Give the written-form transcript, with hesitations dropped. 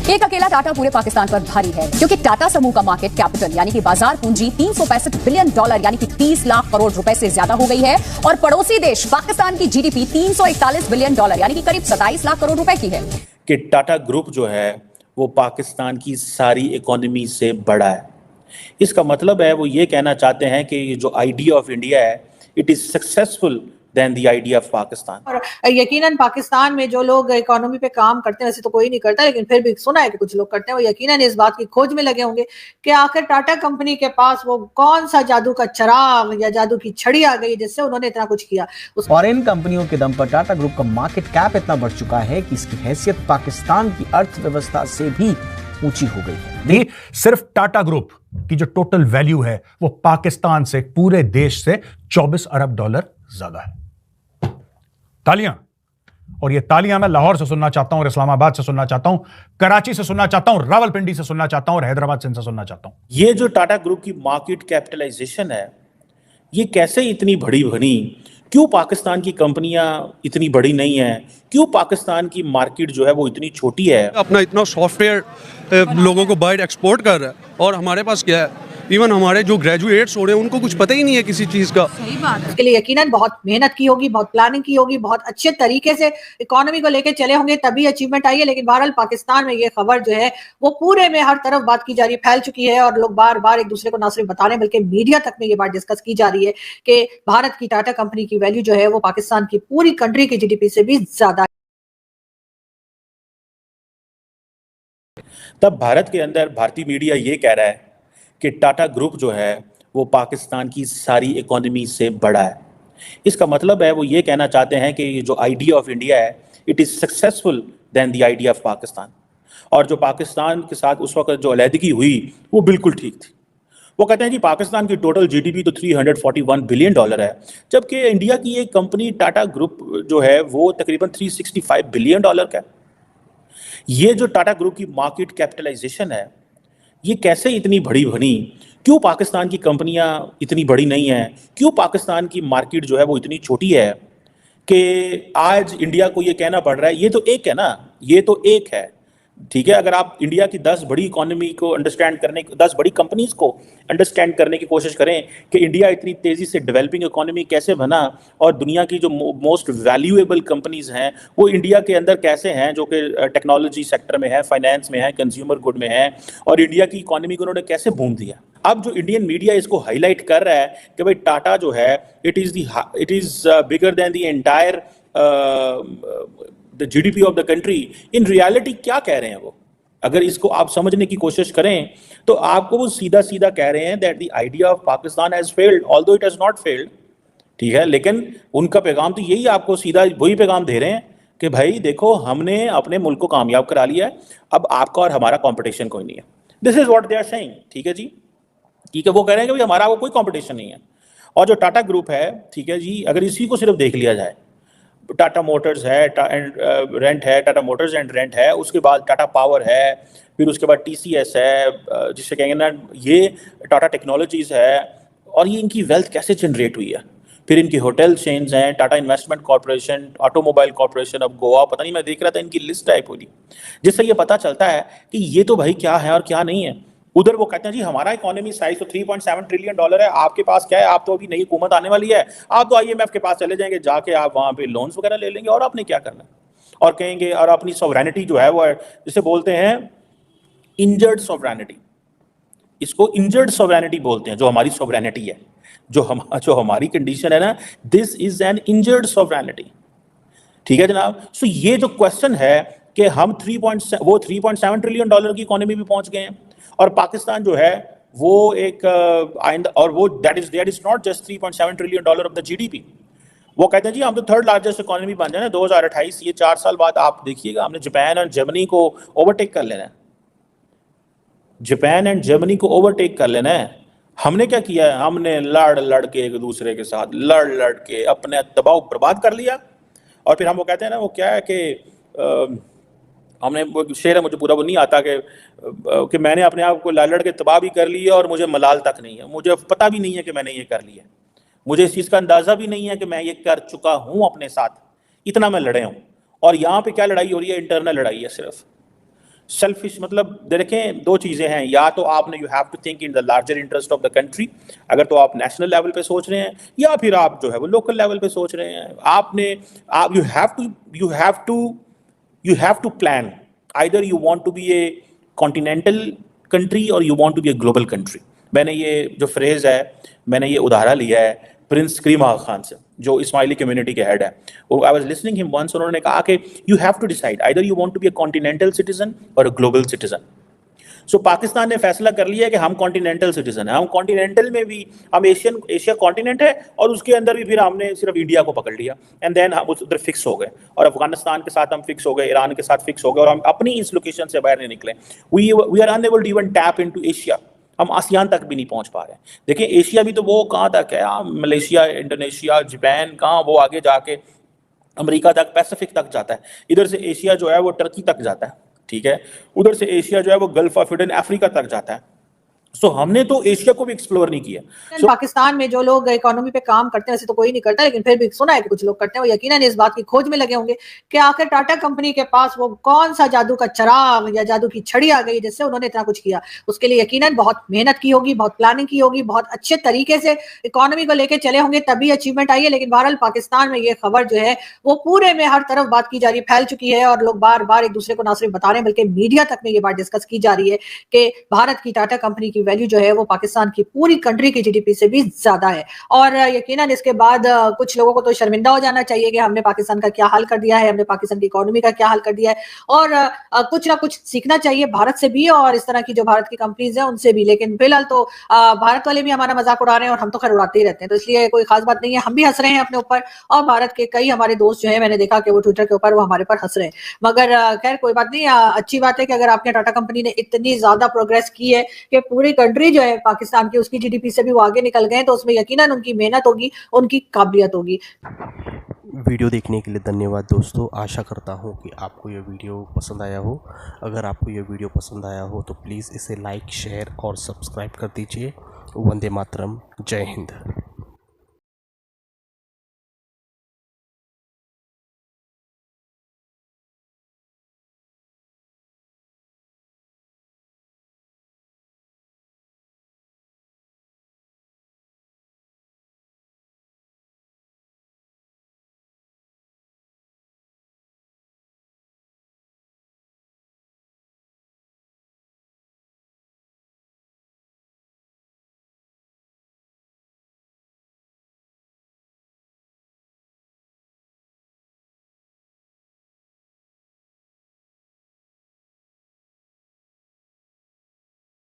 एक अकेला टाटा पूरे पाकिस्तान पर भारी है क्योंकि टाटा समूह का मार्केट कैपिटल यानी कि बाजार पूंजी $365 बिलियन यानी कि 30 लाख करोड़ रुपए से ज्यादा हो गई है और पड़ोसी देश पाकिस्तान की जीडीपी $341 बिलियन यानी कि करीब 27 लाख करोड़ रुपए की है। कि टाटा ग्रुप जो है वो पाकिस्तान की सारी इकोनॉमी से बड़ा है। इसका मतलब है वो ये कहना चाहते हैं कि ये जो आइडिया ऑफ इंडिया है it is successful then the idea of Pakistan. और यकीनन पाकिस्तान में जो लोग इकोनॉमी पे काम करते हैं, वैसे तो कोई नहीं करता, लेकिन फिर भी सुना है कि कुछ लोग करते हैं, वो यकीनन इस बात की खोज में लगे होंगे कि आखिर टाटा कंपनी के पास वो कौन सा जादू का चिराग या जादू की छड़ी आ गई जिससे उन्होंने इतना कुछ किया। और इन कंपनियों के दम पर टाटा ग्रुप का मार्केट कैप इतना बढ़ चुका है कि इसकी हैसियत पाकिस्तान की अर्थव्यवस्था से भी ऊंची हो गई है। सिर्फ टाटा ग्रुप की जो टोटल वैल्यू है वो पाकिस्तान से, पूरे देश से $24 अरब ज्यादा है। तालियां। और ये तालियां मैं लाहौर से सुनना चाहता हूं, और इस्लामाबाद से सुनना चाहता हूं, कराची से सुनना चाहता हूं, रावलपिंडी से सुनना चाहता हूं और हैदराबाद से सुनना चाहता हूं। ये जो टाटा ग्रुप की मार्केट कैपिटलाइजेशन है ये कैसे इतनी बड़ी बनी? क्यों पाकिस्तान की कंपनियां इतनी बड़ी नहीं है? क्यों पाकिस्तान की मार्केट जो है वो इतनी छोटी है? अपना इतना सॉफ्टवेयर लोगों को बाहर एक्सपोर्ट कर रहा है और हमारे पास क्या है, इवन हमारे जो ग्रेजुएट्स हो रहे हैं उनको कुछ पता ही नहीं है किसी चीज का। सही बात है। इसके लिए यकीनन बहुत मेहनत की होगी, बहुत प्लानिंग की होगी, बहुत अच्छे तरीके से इकोनॉमी को लेके चले होंगे, तभी अचीवमेंट आई है। लेकिन बहरहाल पाकिस्तान में ये खबर जो है वो पूरे में हर तरफ बात की जा रही है, फैल चुकी है और लोग बार बार एक दूसरे को ना सिर्फ बता रहे हैं बल्कि मीडिया तक में ये बात डिस्कस की जा रही है कि भारत की टाटा कंपनी की वैल्यू जो है वो पाकिस्तान की पूरी कंट्री की जीडीपी से भी ज्यादा है। तब भारत के अंदर भारतीय मीडिया ये कह रहा है कि टाटा ग्रुप जो है वो पाकिस्तान की सारी इकोनॉमी से बड़ा है। इसका मतलब है वो ये कहना चाहते हैं कि ये जो आइडिया ऑफ इंडिया है it is successful then the idea of Pakistan. और जो पाकिस्तान के साथ उस वक्त जो अलहदगी हुई वो बिल्कुल ठीक थी। वो कहते हैं कि पाकिस्तान की टोटल जीडीपी तो $341 बिलियन है, जबकि इंडिया की एक कंपनी टाटा ग्रुप जो है वो तकरीबन $365 बिलियन का है। ये जो टाटा ग्रुप की मार्केट कैपिटलाइजेशन है ये कैसे इतनी बड़ी बनी? क्यों पाकिस्तान की कंपनियां इतनी बड़ी नहीं हैं? क्यों पाकिस्तान की मार्केट जो है वो इतनी छोटी है कि आज इंडिया को ये कहना पड़ रहा है? ये तो एक है ना, ये तो एक है, ठीक है। अगर आप इंडिया की 10 बड़ी इकोनॉमी को अंडरस्टैंड करने, 10 बड़ी कंपनीज को अंडरस्टैंड करने की कोशिश करें कि इंडिया इतनी तेज़ी से डेवलपिंग इकोनॉमी कैसे बना और दुनिया की जो मोस्ट वैल्यूएबल कंपनीज हैं वो इंडिया के अंदर कैसे हैं, जो कि टेक्नोलॉजी सेक्टर में है, फाइनेंस में है, कंज्यूमर गुड में है, और इंडिया की इकोनॉमी को उन्होंने कैसे बूम दिया। अब जो इंडियन मीडिया इसको हाईलाइट कर रहा है कि भाई टाटा जो है it is bigger than the entire the GDP of the country. In reality क्या कह रहे हैं वो? अगर इसको आप समझने की कोशिश करें तो आपको वो सीधा सीधा कह रहे हैं that the idea of Pakistan has failed although it has not failed, ठीक है। लेकिन उनका पैगाम तो यही, आपको सीधा वही पैगाम दे रहे हैं कि भाई देखो हमने अपने मुल्क को कामयाब करा लिया है, अब आपका और हमारा कॉम्पिटिशन कोई नहीं है। This is what they are saying, ठीक है जी, ठीक है। वो कह रहे हैं कि भाई हमारा वो कोई कॉम्पिटिशन नहीं है। और जो टाटा ग्रुप है, ठीक है जी, अगर इसी को सिर्फ देख लिया जाए, टाटा मोटर्स है रेंट है, टाटा मोटर्स एंड रेंट है, उसके बाद टाटा पावर है, फिर उसके बाद टीसीएस है, जिससे कहेंगे ना ये टाटा टेक्नोलॉजीज है, और ये इनकी वेल्थ कैसे जनरेट हुई है। फिर इनकी होटल चेन्स हैं, Tata investment corporation, automobile corporation of Goa, पता नहीं, मैं देख रहा था इनकी लिस्ट है पूरी, जिससे ये पता चलता है कि ये तो भाई क्या है और क्या नहीं है। उधर वो कहते हैं जी हमारा इकोनॉमी साइज तो $3.7 ट्रिलियन है, आपके पास क्या है? आप तो अभी नई हुकूमत आने वाली है, आप तो आईएमएफ के पास चले जाएंगे, जाके आप वहाँ पे लोन्स वगैरह ले लेंगे और आपने क्या करना है। और कहेंगे और अपनी सॉवरेनिटी जो है वो जिसे बोलते हैं इंजर्ड सॉवरेनिटी, इसको इंजर्ड सॉवरेनिटी बोलते हैं। जो हमारी सॉवरेनिटी है, जो हमारी कंडीशन है ना, this is an injured sovereignty, ठीक है जनाब। सो ये जो क्वेश्चन है कि हम 3.7 ट्रिलियन की इकोनॉमी में पहुंच गए हैं, और पाकिस्तान जो है वो एक और वो that is not just 3.7 trillion of the GDP. वो कहते हैं जी हम तो थर्ड लार्जेस्ट इकोनॉमी बन जाए ना 2028, ये 4 साल बाद आप देखिएगा हमने जापान और जर्मनी को ओवरटेक कर लेना है। जापान एंड जर्मनी को ओवरटेक कर लेना है। हमने क्या किया है? हमने लड़ के एक दूसरे के साथ लड़ के अपने तबाह बर्बाद कर लिया। और फिर हम वो कहते हैं ना, वो क्या है कि हमने, वो शेर है मुझे पूरा वो नहीं आता कि मैंने अपने आप को लड़ के तबाह भी कर लिया और मुझे मलाल तक नहीं है, मुझे पता भी नहीं है कि मैंने ये कर लिया, मुझे इस चीज़ का अंदाज़ा भी नहीं है कि मैं ये कर चुका हूँ अपने साथ, इतना मैं लड़े हूँ। और यहाँ पे क्या लड़ाई हो रही है? इंटरनल लड़ाई है सिर्फ, सेल्फिश मतलब देखें, दो चीज़ें हैं, या तो आपने you have to think in the larger interest of the country, अगर तो आप नेशनल लेवल पे सोच रहे हैं, या फिर आप जो है वो लोकल लेवल पे सोच रहे हैं। आप you have to plan, either you want to be a continental country और you want to be a global country. मैंने ये जो फ्रेज है, मैंने ये उदाहरण लिया है प्रिंस करीम आगा खान से, जो इस्माइली कम्युनिटी के हेड है। I was listening him once, उन्होंने कहा कि you have to decide either you want to be a continental citizen और a global citizen. So Pakistan ने फैसला कर लिया है कि हम कॉन्टिनेंटल सिटीजन हैं। हम कॉन्टिनेंटल में भी हम एशिया कॉन्टिनेंट है, और उसके अंदर भी फिर हमने सिर्फ इंडिया को पकड़ लिया, एंड देन हम उधर फिक्स हो गए, और अफगानिस्तान के साथ हम फिक्स हो गए, ईरान के साथ फिक्स हो गए, और हम अपनी इस लोकेशन से बाहर नहीं निकले। We are unable to even tap into Asia. हम आसियान तक भी नहीं पहुंच पा रहे हैं। देखिए एशिया भी तो वो कहाँ तक है, मलेशिया, इंडोनेशिया, जापान, कहाँ वो आगे जाके अमेरिका तक, पैसिफिक तक जाता है। इधर से एशिया जो है वो टर्की तक जाता है, ठीक है। उधर से एशिया जो है वो गल्फ ऑफ एडन, अफ्रीका तक जाता है। सो हमने तो एशिया को भी एक्सप्लोर नहीं किया। पाकिस्तान में जो लोग इकोनॉमी पे काम करते हैं, वैसे तो कोई नहीं करता, लेकिन फिर भी सुना है कि कुछ लोग करते हैं, वो यकीनन इस बात की खोज में लगे होंगे कि आखिर टाटा कंपनी के पास वो कौन सा जादू का चिराग या जादू की छड़ी आ गई जिससे उन्होंने इतना कुछ किया। उसके लिए यकीनन बहुत मेहनत की होगी, बहुत प्लानिंग की होगी, बहुत अच्छे तरीके से इकोनॉमी को लेकर चले होंगे, तभी अचीवमेंट आई है। लेकिन बहरहाल पाकिस्तान में ये खबर जो है वो पूरे में हर तरफ बात की जा रही है, फैल चुकी है, और लोग बार बार एक दूसरे को ना सिर्फ बता रहे हैं बल्कि मीडिया तक में ये बात डिस्कस की जा रही है कि भारत की टाटा कंपनी की वैल्यू जो है वो पाकिस्तान की पूरी कंट्री की जीडीपी से भी ज्यादा है। और यकीनन इसके बाद कुछ लोगों को तो शर्मिंदा हो जाना चाहिए कि हमने पाकिस्तान का क्या हाल कर दिया है, हमने पाकिस्तान की इकोनॉमी का क्या हाल कर दिया है, और कुछ ना कुछ सीखना चाहिए भारत से भी और इस तरह की जो भारत की कंपनीज है उनसे भी। लेकिन फिलहाल तो भारत वाले भी हमारा मजाक उड़ा रहे हैं और हम तो खैर उड़ाते ही रहते हैं, तो इसलिए कोई खास बात नहीं है। हम भी हंस रहे हैं अपने ऊपर, और भारत के कई हमारे दोस्त जो है मैंने देखा कि वो ट्विटर के ऊपर वो हमारे पर हंस रहे हैं। मगर खैर कोई बात नहीं, अच्छी बात है कि अगर आपके टाटा कंपनी ने इतनी ज्यादा प्रोग्रेस की है कि पूरी कंट्री जो है पाकिस्तान की उसकी जीडीपी से भी वो आगे निकल गए, तो उसमें यकीनन उनकी मेहनत होगी, उनकी काबिलियत होगी। वीडियो देखने के लिए धन्यवाद दोस्तों। आशा करता हूँ कि आपको ये वीडियो पसंद आया हो। अगर आपको ये वीडियो पसंद आया हो तो प्लीज़ इसे लाइक, शेयर और सब्सक्राइब कर दीजिए। वंदे मातरम। जय हिंद।